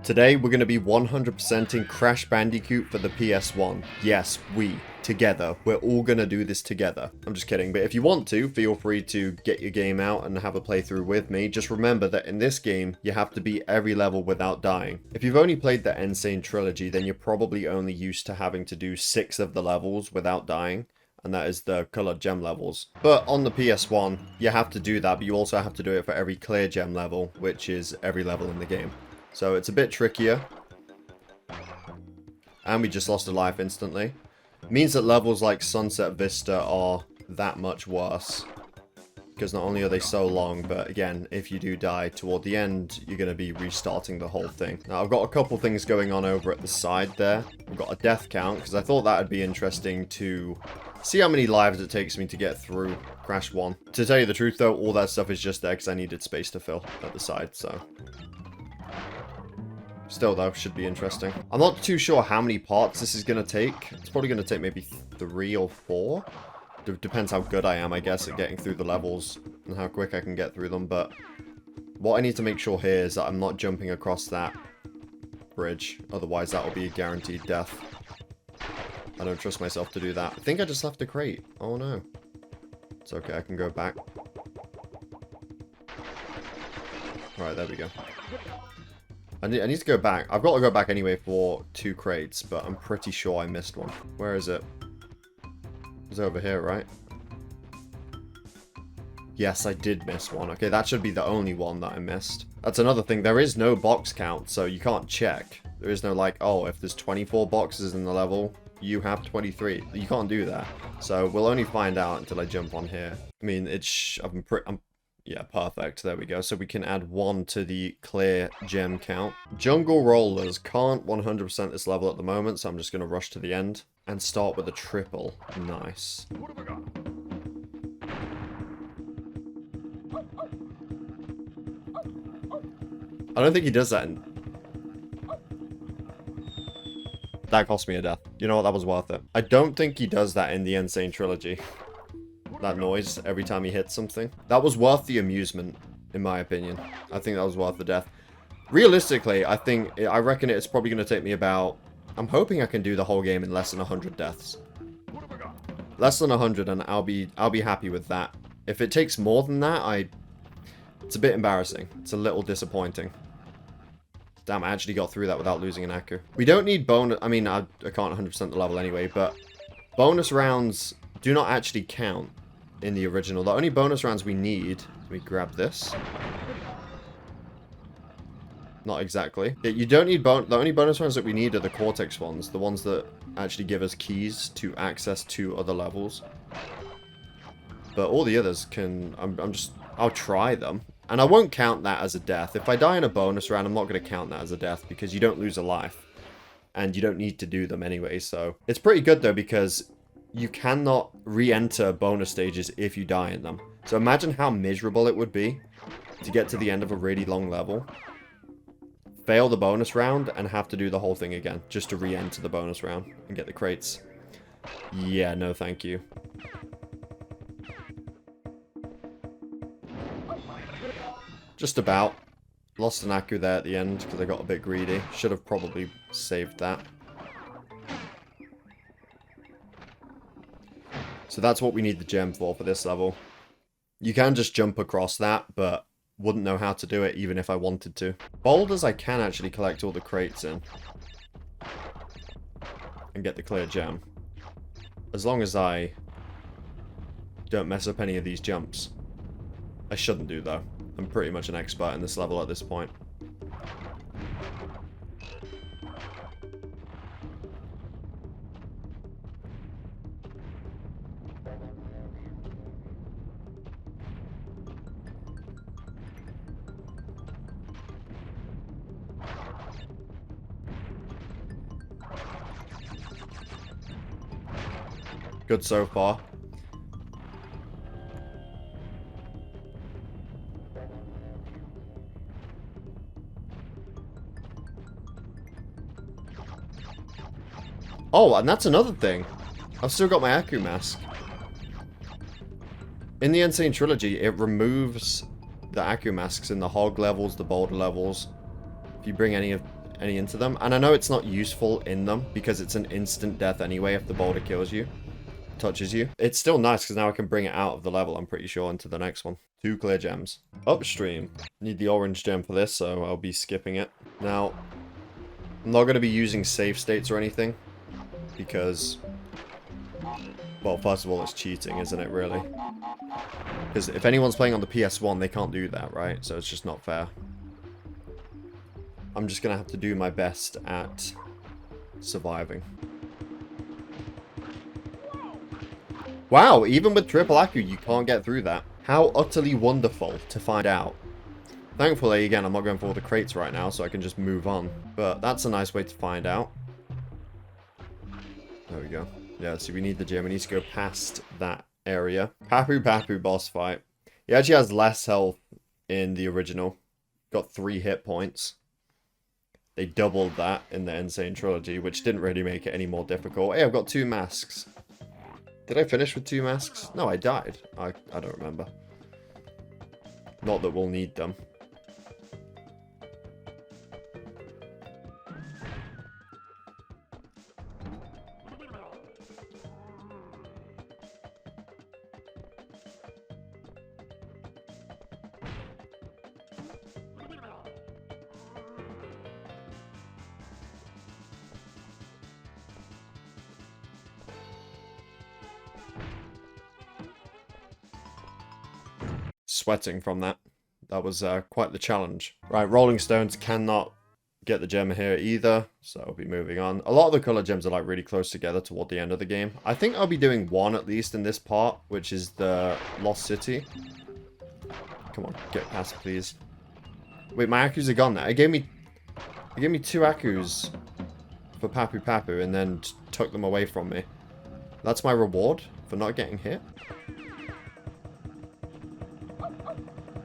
Today we're going to be 100%ing Crash Bandicoot for the PS1. Yes, together. We're all going to do this together. I'm just kidding, but if you want to, feel free to get your game out and have a playthrough with me. Just remember that in this game, you have to beat every level without dying. If you've only played the N.Sane Trilogy, then you're probably only used to having to do 6 of the levels without dying. And that is the colored gem levels. But on the PS1, you have to do that, but you also have to do it for every clear gem level, which is every level in the game. So it's a bit trickier. And we just lost a life instantly. It means that levels like Sunset Vista are that much worse. Because not only are they so long, but again, if you do die toward the end, you're going to be restarting the whole thing. Now, I've got a couple things going on over at the side there. I've got a death count, because I thought that would be interesting to see how many lives it takes me to get through Crash 1. To tell you the truth, though, all that stuff is just there because I needed space to fill at the side, so... Still, though, should be interesting. I'm not too sure how many parts this is going to take. It's probably going to take maybe 3 or 4. Depends how good I am, I guess, at getting through the levels and how quick I can get through them. But what I need to make sure here is that I'm not jumping across that bridge. Otherwise, that will be a guaranteed death. I don't trust myself to do that. I think I just left a crate. Oh, no. It's okay, I can go back. Alright, there we go. I need to go back. I've got to go back anyway for 2 crates, but I'm pretty sure I missed one. Where is it? It's over here, right? Yes, I did miss one. Okay, that should be the only one that I missed. That's another thing. There is no box count, so you can't check. There is no like, oh, if there's 24 boxes in the level, you have 23. You can't do that. So we'll only find out until I jump on here. I mean, yeah, perfect. There we go. So we can add 1 to the clear gem count. Jungle Rollers can't 100% this level at the moment, so I'm just going to rush to the end and start with a triple. Nice. I don't think he does that in... That cost me a death. You know what? That was worth it. I don't think he does that in the N.Sane Trilogy. That noise every time he hits something. That was worth the amusement, in my opinion. I think that was worth the death. Realistically, I reckon it's probably going to take me about... I'm hoping I can do the whole game in less than 100 deaths. Less than 100 and I'll be happy with that. If it takes more than that, it's a bit embarrassing. It's a little disappointing. Damn, I actually got through that without losing an Aku. We don't need bonus... I mean, I can't 100% the level anyway, but bonus rounds do not actually count in the original. The only bonus rounds we need... Let me grab this. Not exactly. Yeah, you don't need the only bonus rounds that we need are the Cortex ones. The ones that actually give us keys to access to other levels. But all the others can... I'll try them. And I won't count that as a death. If I die in a bonus round, I'm not going to count that as a death because you don't lose a life. And you don't need to do them anyway, so... It's pretty good though because you cannot re-enter bonus stages if you die in them. So imagine how miserable it would be to get to the end of a really long level, fail the bonus round, and have to do the whole thing again just to re-enter the bonus round and get the crates. Yeah, no thank you. Just about. Lost an Aku there at the end because I got a bit greedy. Should have probably saved that. So that's what we need the gem for this level. You can just jump across that, but wouldn't know how to do it even if I wanted to. Boulders I can actually collect all the crates in. And get the clear gem. As long as I don't mess up any of these jumps. I shouldn't do though. I'm pretty much an expert in this level at this point. Good so far. Oh, and that's another thing. I've still got my Aku mask. In the N.Sane Trilogy, it removes the Aku masks in the hog levels, the boulder levels. If you bring any of any into them. And I know it's not useful in them because it's an instant death anyway if the boulder kills you, touches you. It's still nice because now I can bring it out of the level, I'm pretty sure, into the next one. 2 clear gems. Upstream. Need the orange gem for this, so I'll be skipping it. Now, I'm not going to be using save states or anything because, well, first of all, it's cheating, isn't it, really? Because if anyone's playing on the PS1, they can't do that, right? So it's just not fair. I'm just going to have to do my best at surviving. Wow, even with triple Aku, you can't get through that. How utterly wonderful to find out. Thankfully, again, I'm not going for all the crates right now, so I can just move on. But that's a nice way to find out. There we go. Yeah, so we need the gem. We need to go past that area. Papu boss fight. He actually has less health in the original. Got 3 hit points. They doubled that in the N.Sane Trilogy, which didn't really make it any more difficult. Hey, I've got 2 masks. Did I finish with 2 masks? No, I died. I don't remember. Not that we'll need them. Sweating from that. That was quite the challenge. Right, Rolling Stones cannot get the gem here either, so I'll be moving on. A lot of the color gems are like really close together toward the end of the game. I think I'll be doing one at least in this part, which is the Lost City. Come on, get past, please. Wait, my Akus are gone now. It gave me 2 Akus for Papu, and then took them away from me. That's my reward for not getting hit?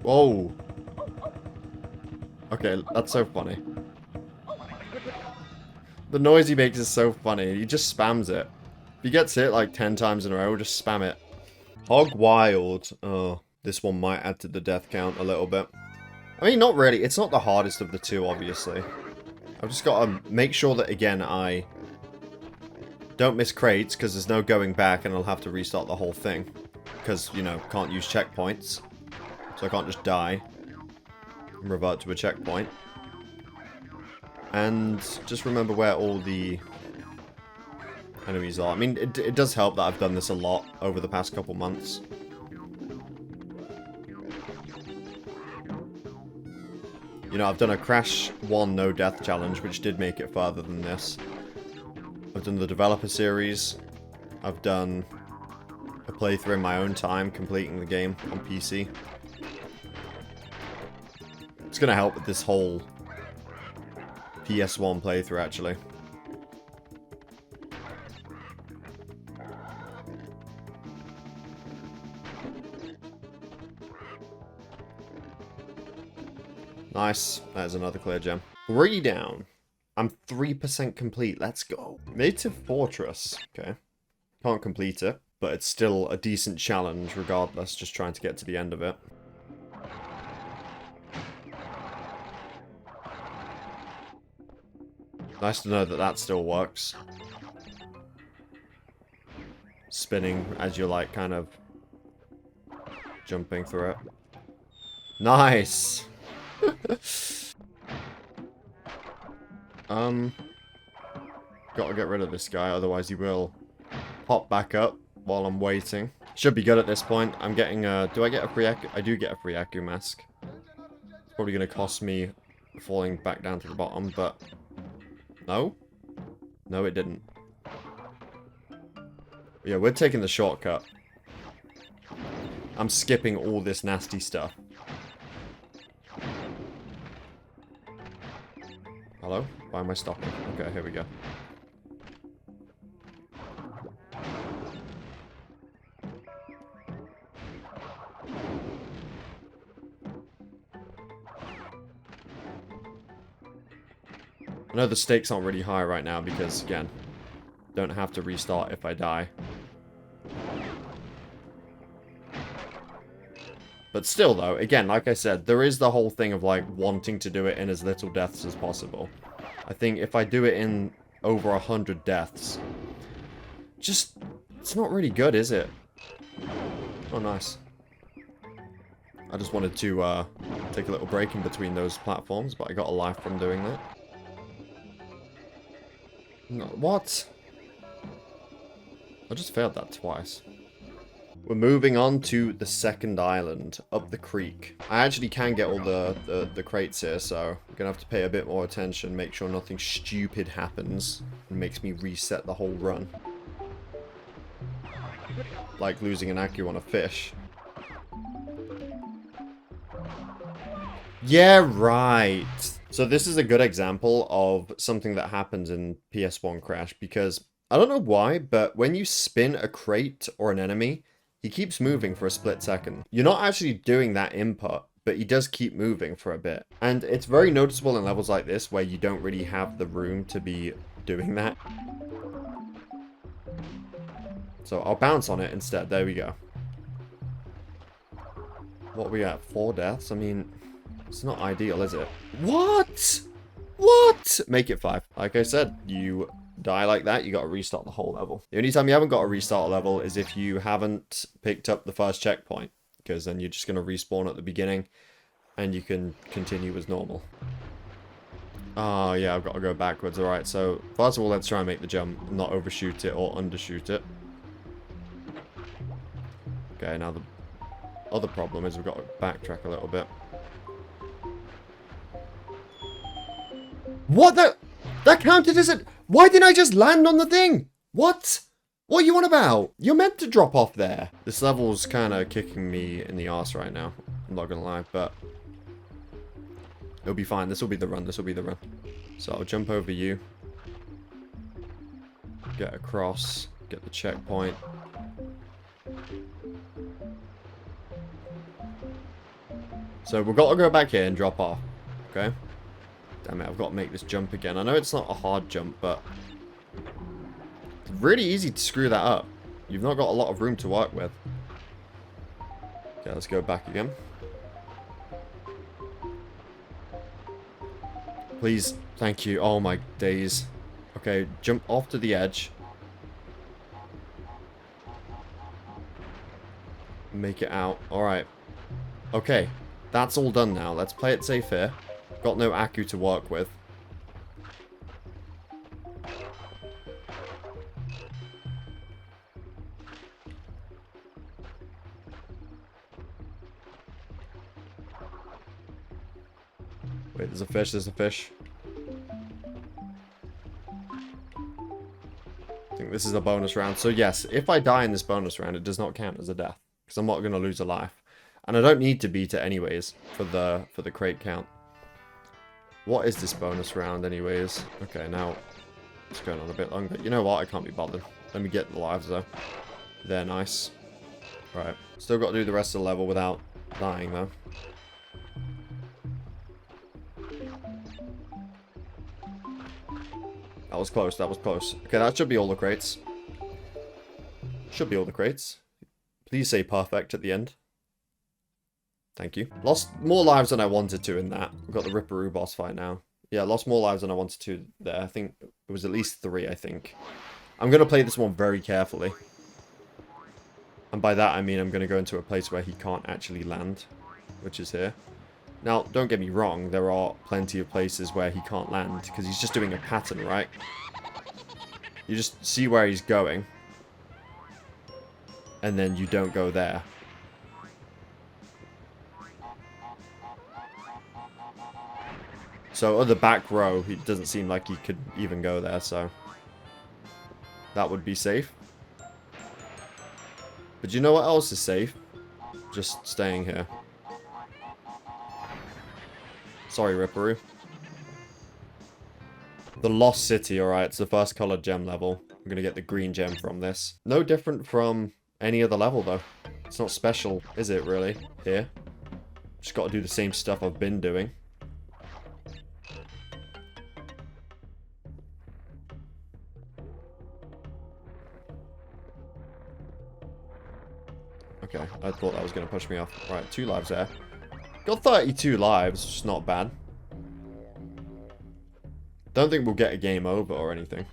Whoa. Okay, that's so funny. The noise he makes is so funny. He just spams it. If he gets hit like 10 times in a row, just spam it. Hog Wild. Oh, this one might add to the death count a little bit. I mean, not really. It's not the hardest of the 2, obviously. I've just got to make sure that, again, I don't miss crates, because there's no going back, and I'll have to restart the whole thing. Because, you know, can't use checkpoints. So I can't just die and revert to a checkpoint. And just remember where all the enemies are. I mean, it does help that I've done this a lot over the past couple months. You know, I've done a Crash 1 no death challenge, which did make it further than this. I've done the developer series. I've done a playthrough in my own time, completing the game on PC. It's going to help with this whole PS1 playthrough, actually. Nice. That is another clear gem. 3 down. I'm 3% complete. Let's go. Native Fortress. Okay. Can't complete it, but it's still a decent challenge regardless, just trying to get to the end of it. Nice to know that that still works. Spinning as you're like kind of jumping through it. Nice! Gotta get rid of this guy, otherwise he will pop back up while I'm waiting. Should be good at this point. I'm getting do I get a free Aku? I do get a free Aku mask. It's probably gonna cost me falling back down to the bottom, but no? No, it didn't. Yeah, we're taking the shortcut. I'm skipping all this nasty stuff. Hello? Why am I stopping? Okay, here we go. I know the stakes aren't really high right now because, again, don't have to restart if I die. But still, though, again, like I said, there is the whole thing of, like, wanting to do it in as little deaths as possible. I think if I do it in over 100 deaths, just, it's not really good, is it? Oh, nice. I just wanted to take a little break in between those platforms, but I got a life from doing that. No, what? I just failed that twice. We're moving on to the second island, up the creek. I actually can get all the crates here, so I'm gonna have to pay a bit more attention, make sure nothing stupid happens, and makes me reset the whole run. Like losing an Accu on a fish. Yeah, right. So this is a good example of something that happens in PS1 Crash, because I don't know why, but when you spin a crate or an enemy, he keeps moving for a split second. You're not actually doing that input, but he does keep moving for a bit. And it's very noticeable in levels like this where you don't really have the room to be doing that. So I'll bounce on it instead. There we go. What are we at? 4 deaths? I mean, it's not ideal, is it? What? What? Make it 5. Like I said, you die like that, you got to restart the whole level. The only time you haven't got to restart a level is if you haven't picked up the first checkpoint, because then you're just going to respawn at the beginning and you can continue as normal. Oh yeah, I've got to go backwards. Alright, so first of all, let's try and make the jump, not overshoot it or undershoot it. Okay, now the other problem is we've got to backtrack a little bit. What the? That counted as it? Why didn't I just land on the thing? What? What are you on about? You're meant to drop off there. This level's kind of kicking me in the arse right now. I'm not gonna lie, but it'll be fine. This will be the run. This will be the run. So I'll jump over you. Get across. Get the checkpoint. So we've got to go back here and drop off. Okay? Damn it, I've got to make this jump again. I know it's not a hard jump, but it's really easy to screw that up. You've not got a lot of room to work with. Okay, let's go back again. Please, thank you. Oh my days. Okay, jump off to the edge. Make it out. Alright. Okay, that's all done now. Let's play it safe here. Got no Accu to work with. Wait, there's a fish, there's a fish. I think this is a bonus round. So yes, if I die in this bonus round, it does not count as a death. Because I'm not going to lose a life. And I don't need to beat it anyways for the crate count. What is this bonus round anyways? Okay, now it's going on a bit longer. You know what? I can't be bothered. Let me get the lives though. They're nice. Right. Still got to do the rest of the level without dying though. That was close. That was close. Okay, that should be all the crates. Should be all the crates. Please say perfect at the end. Thank you. Lost more lives than I wanted to in that. We've got the Ripperoo boss fight now. Yeah, lost more lives than I wanted to there. I think it was at least 3, I think. I'm going to play this one very carefully. And by that, I mean I'm going to go into a place where he can't actually land, which is here. Now, don't get me wrong. There are plenty of places where he can't land because he's just doing a pattern, right? You just see where he's going. And then you don't go there. So on the back row, it doesn't seem like he could even go there, so that would be safe. But you know what else is safe? Just staying here. Sorry, Ripperoo. The Lost City, alright, it's the first colored gem level. I'm gonna get the green gem from this. No different from any other level, though. It's not special, is it, really, here? Just gotta do the same stuff I've been doing. Okay, I thought that was going to push me off. Right, 2 lives there. Got 32 lives, which is not bad. Don't think we'll get a game over or anything.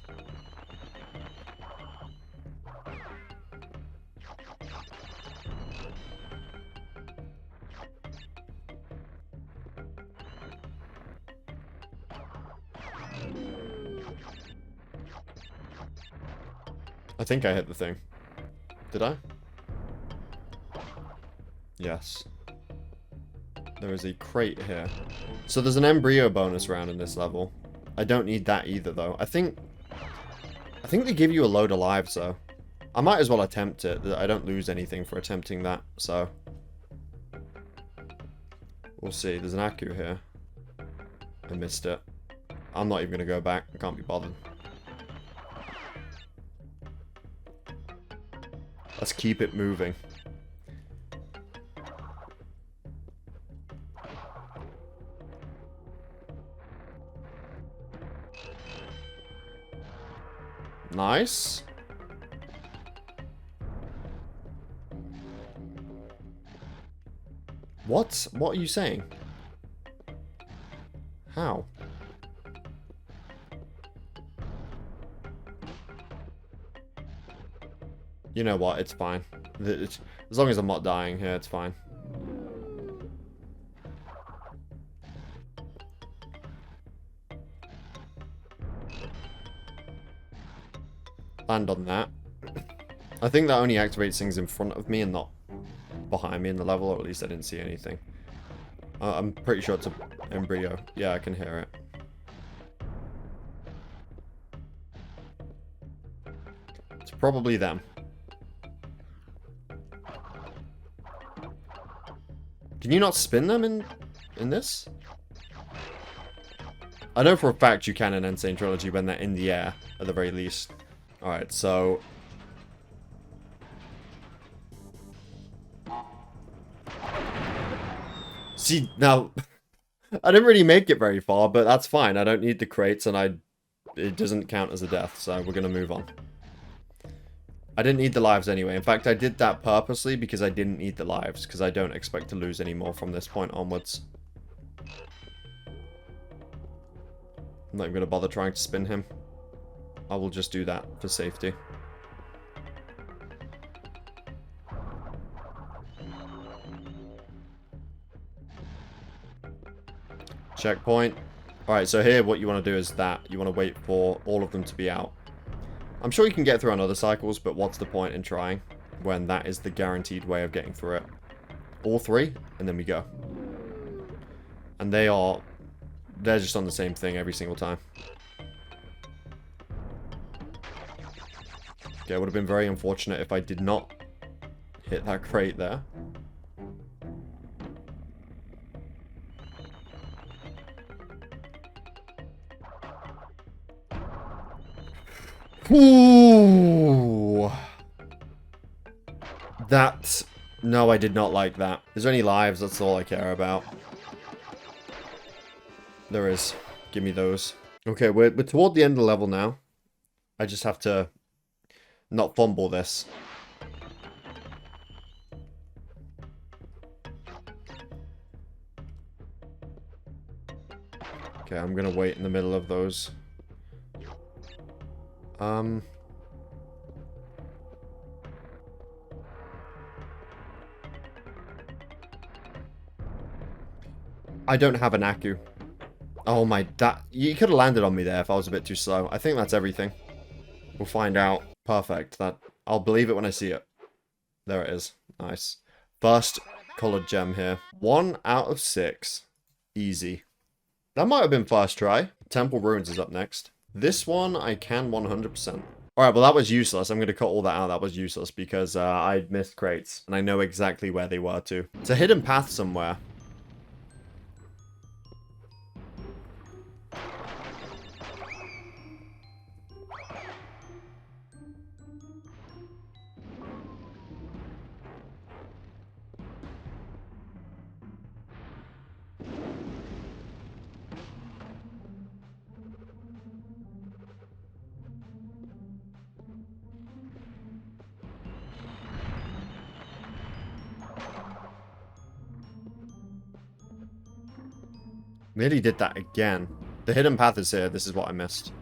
I think I hit the thing. Did I? Yes. There is a crate here. So there's an embryo bonus round in this level. I don't need that either, though. I think they give you a load of lives, though. I might as well attempt it. I don't lose anything for attempting that, so... We'll see. There's an Aku here. I missed it. I'm not even going to go back. I can't be bothered. Let's keep it moving. Nice. What? What are you saying? How? You know what? It's fine. As long as I'm not dying here, it's fine. Land on that. I think that only activates things in front of me and not behind me in the level, or at least I didn't see anything. I'm pretty sure it's an embryo. Yeah, I can hear it. It's probably them. Can you not spin them in this? I know for a fact you can in N.Sane Trilogy when they're in the air, at the very least. Alright, so... See, now... I didn't really make it very far, but that's fine. I don't need the crates, and it doesn't count as a death, so we're gonna move on. I didn't need the lives anyway. In fact, I did that purposely because I didn't need the lives, because I don't expect to lose any more from this point onwards. I'm not even gonna bother trying to spin him. I will just do that for safety. Checkpoint. Alright, so here what you want to do is that. You want to wait for all of them to be out. I'm sure you can get through on other cycles, but what's the point in trying when that is the guaranteed way of getting through it? All three, and then we go. And they're just on the same thing every single time. Okay, it would have been very unfortunate if I did not hit that crate there. Ooh. That... No, I did not like that. Is there any lives? That's all I care about. There is. Give me those. Okay, we're toward the end of the level now. I just have to not fumble this. Okay, I'm gonna wait in the middle of those. I don't have an Aku. Oh my, you could have landed on me there if I was a bit too slow. I think that's everything. We'll find out. Perfect. I'll believe it when I see it. There it is. Nice. First colored gem here. 1 out of 6. Easy. That might have been first try. Temple Ruins is up next. This one I can 100%. Alright, well that was useless. I'm going to cut all that out. That was useless because I missed crates. And I know exactly where they were too. It's a hidden path somewhere. Nearly did that again. The hidden path is here. This is what I missed.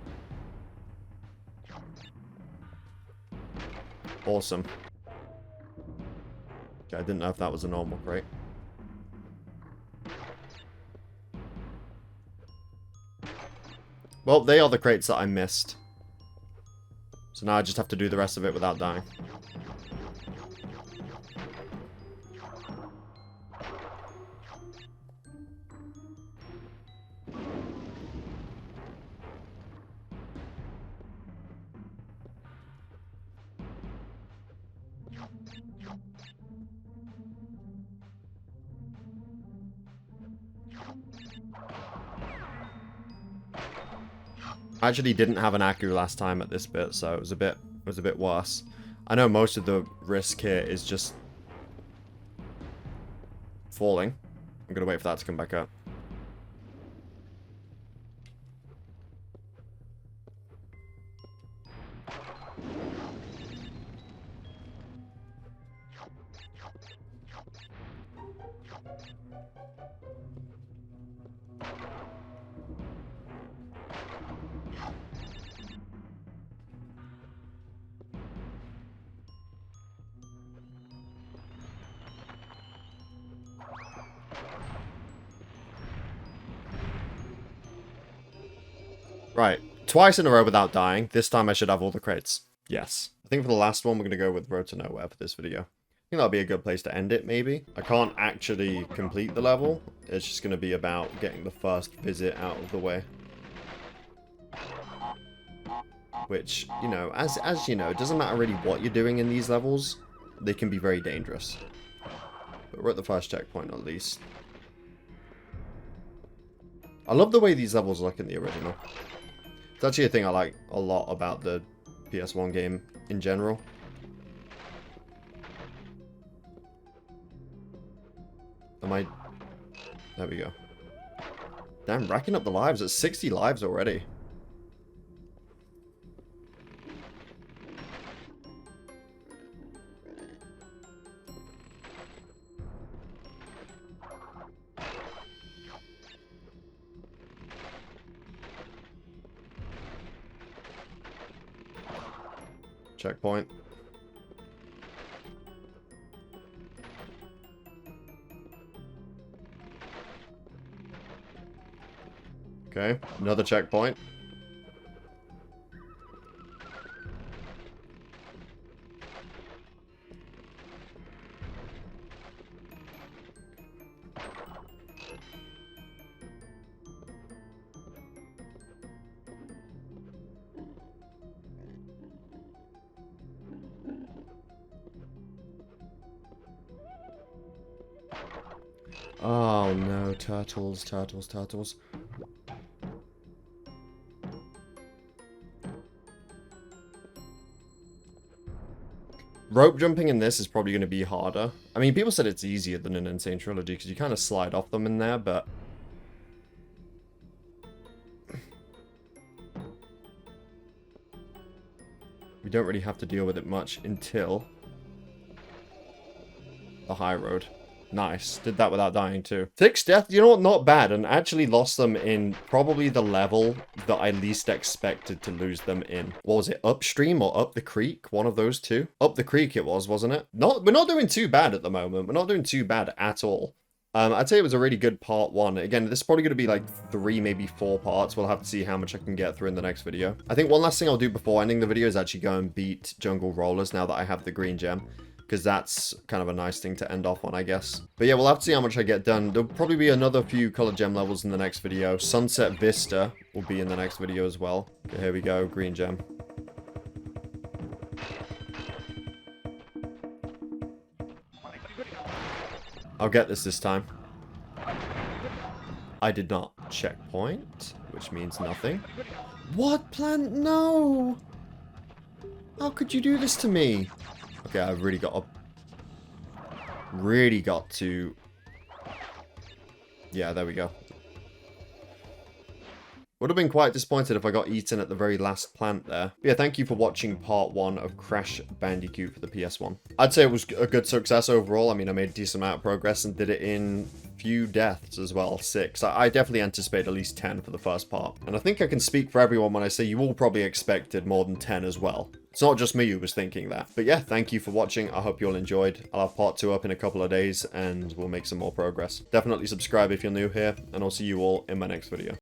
Awesome. Okay, I didn't know if that was a normal crate. Well, they are the crates that I missed. So now I just have to do the rest of it without dying. I actually didn't have an Aku last time at this bit, so it was a bit worse. I know most of the risk here is just falling. I'm gonna wait for that to come back up. Right, twice in a row without dying. This time I should have all the crates. Yes. I think for the last one, we're going to go with Road to Nowhere for this video. I think that'll be a good place to end it, maybe. I can't actually complete the level. It's just going to be about getting the first visit out of the way. Which, you know, as you know, it doesn't matter really what you're doing in these levels. They can be very dangerous. But we're at the first checkpoint, at least. I love the way these levels look in the original. It's actually a thing I like a lot about the PS1 game in general. There we go. Damn, racking up the lives. It's 60 lives already. Checkpoint. Okay, another checkpoint. Oh no, turtles, turtles, turtles. Rope jumping in this is probably going to be harder. I mean, people said it's easier than an N.Sane Trilogy because you kind of slide off them in there, but... we don't really have to deal with it much until... the high road. Nice. Did that without dying too. Thick's death, you know what? Not bad. And actually lost them in probably the level that I least expected to lose them in. What was it? Upstream or up the creek? One of those two? Up the creek it was, wasn't it? We're not doing too bad at the moment. We're not doing too bad at all. I'd say it was a really good part one. Again, this is probably going to be like 3, maybe 4 parts. We'll have to see how much I can get through in the next video. I think one last thing I'll do before ending the video is actually go and beat Jungle Rollers now that I have the green gem. Because that's kind of a nice thing to end off on, I guess. But yeah, we'll have to see how much I get done. There'll probably be another few colored gem levels in the next video. Sunset Vista will be in the next video as well. Okay, here we go, green gem. I'll get this time. I did not checkpoint, which means nothing. What, plant? No! How could you do this to me? Okay, I've really got to... yeah, there we go. Would have been quite disappointed if I got eaten at the very last plant there. But yeah, thank you for watching part 1 of Crash Bandicoot for the PS1. I'd say it was a good success overall. I mean, I made a decent amount of progress and did it in few deaths as well, 6. I definitely anticipate at least 10 for the first part. And I think I can speak for everyone when I say you all probably expected more than 10 as well. It's not just me who was thinking that. But yeah, thank you for watching. I hope you all enjoyed. I'll have part 2 up in a couple of days, and we'll make some more progress. Definitely subscribe if you're new here, and I'll see you all in my next video.